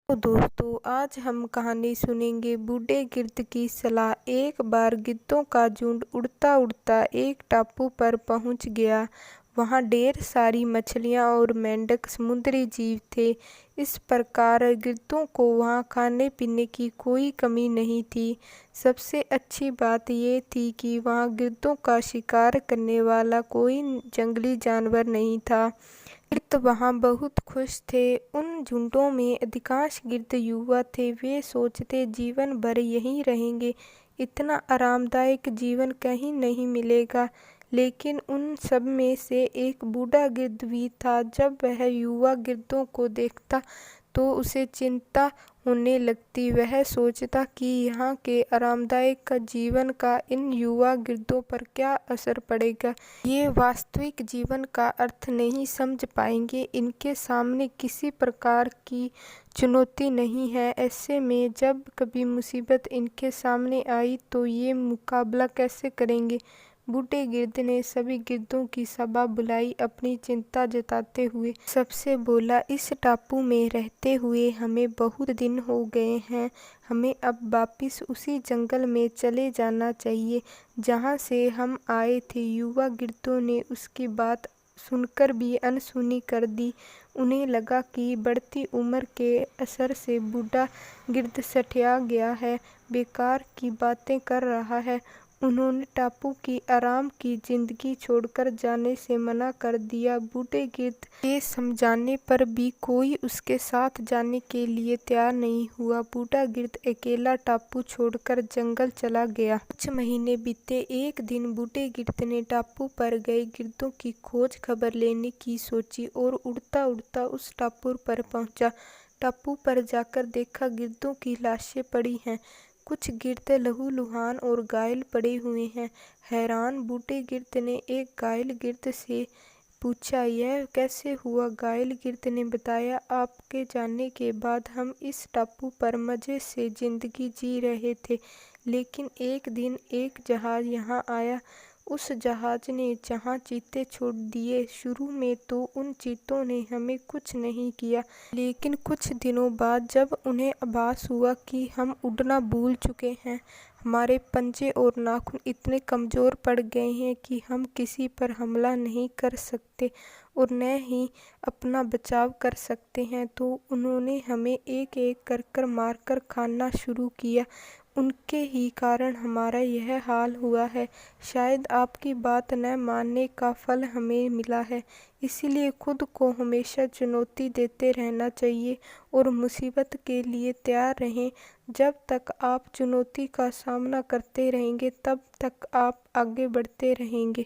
तो दोस्तों आज हम कहानी सुनेंगे बूढ़े गिद्ध की सलाह। एक बार गिद्धों का झुंड उड़ता उड़ता एक टापू पर पहुंच गया। वहां ढेर सारी मछलियां और मेंढक समुद्री जीव थे। इस प्रकार गिद्धों को वहां खाने पीने की कोई कमी नहीं थी। सबसे अच्छी बात ये थी कि वहां गिद्धों का शिकार करने वाला कोई जंगली जानवर नहीं था। गिद्ध वहाँ बहुत खुश थे। उन झुंडों में अधिकांश गिद्ध युवा थे। वे सोचते जीवन भर यहीं रहेंगे, इतना आरामदायक जीवन कहीं नहीं मिलेगा। लेकिन उन सब में से एक बूढ़ा गिद्ध भी था। जब वह युवा गिद्धों को देखता तो उसे चिंता होने लगती। वह सोचता कि यहाँ के आरामदायक जीवन का इन युवा गिद्धों पर क्या असर पड़ेगा। ये वास्तविक जीवन का अर्थ नहीं समझ पाएंगे। इनके सामने किसी प्रकार की चुनौती नहीं है। ऐसे में जब कभी मुसीबत इनके सामने आई तो ये मुकाबला कैसे करेंगे। बूढ़े गिद्ध ने सभी गिद्धों की सभा बुलाई। अपनी चिंता जताते हुए सबसे बोला, इस टापू में रहते हुए हमें बहुत दिन हो गए हैं। हमें अब वापिस उसी जंगल में चले जाना चाहिए जहाँ से हम आए थे। युवा गिद्धों ने उसकी बात सुनकर भी अनसुनी कर दी। उन्हें लगा कि बढ़ती उम्र के असर से बूढ़ा गिद्ध सठिया गया है, बेकार की बातें कर रहा है। उन्होंने टापू की आराम की जिंदगी छोड़कर जाने से मना कर दिया। बूढ़े गिद्ध के समझाने पर भी कोई उसके साथ जाने के लिए तैयार नहीं हुआ। बूढ़ा गिद्ध अकेला टापू छोड़कर जंगल चला गया। कुछ महीने बीते। एक दिन बूढ़े गिद्ध ने टापू पर गए गिद्धों की खोज खबर लेने की सोची और उड़ता उड़ता उस टापू पर पहुंचा। टापू पर जाकर देखा गिद्धों की लाशें पड़ी हैं। कुछ गिद्ध लहूलुहान और घायल पड़े हुए हैं। हैरान बूढ़े गिद्ध ने एक घायल गिद्ध से पूछा, यह कैसे हुआ। घायल गिद्ध ने बताया, आपके जाने के बाद हम इस टापू पर मजे से जिंदगी जी रहे थे। लेकिन एक दिन एक जहाज यहाँ आया। उस जहाज ने जहाँ चीते छोड़ दिए। शुरू में तो उन चीतों ने हमें कुछ नहीं किया, लेकिन कुछ दिनों बाद जब उन्हें आभास हुआ कि हम उड़ना भूल चुके हैं, हमारे पंजे और नाखून इतने कमज़ोर पड़ गए हैं कि हम किसी पर हमला नहीं कर सकते और न ही अपना बचाव कर सकते हैं, तो उन्होंने हमें एक एक कर मारकर खाना शुरू किया। उनके ही कारण हमारा यह हाल हुआ है। शायद आपकी बात न मानने का फल हमें मिला है। इसीलिए खुद को हमेशा चुनौती देते रहना चाहिए और मुसीबत के लिए तैयार रहें। जब तक आप चुनौती का सामना करते रहेंगे तब तक आप आगे बढ़ते रहेंगे।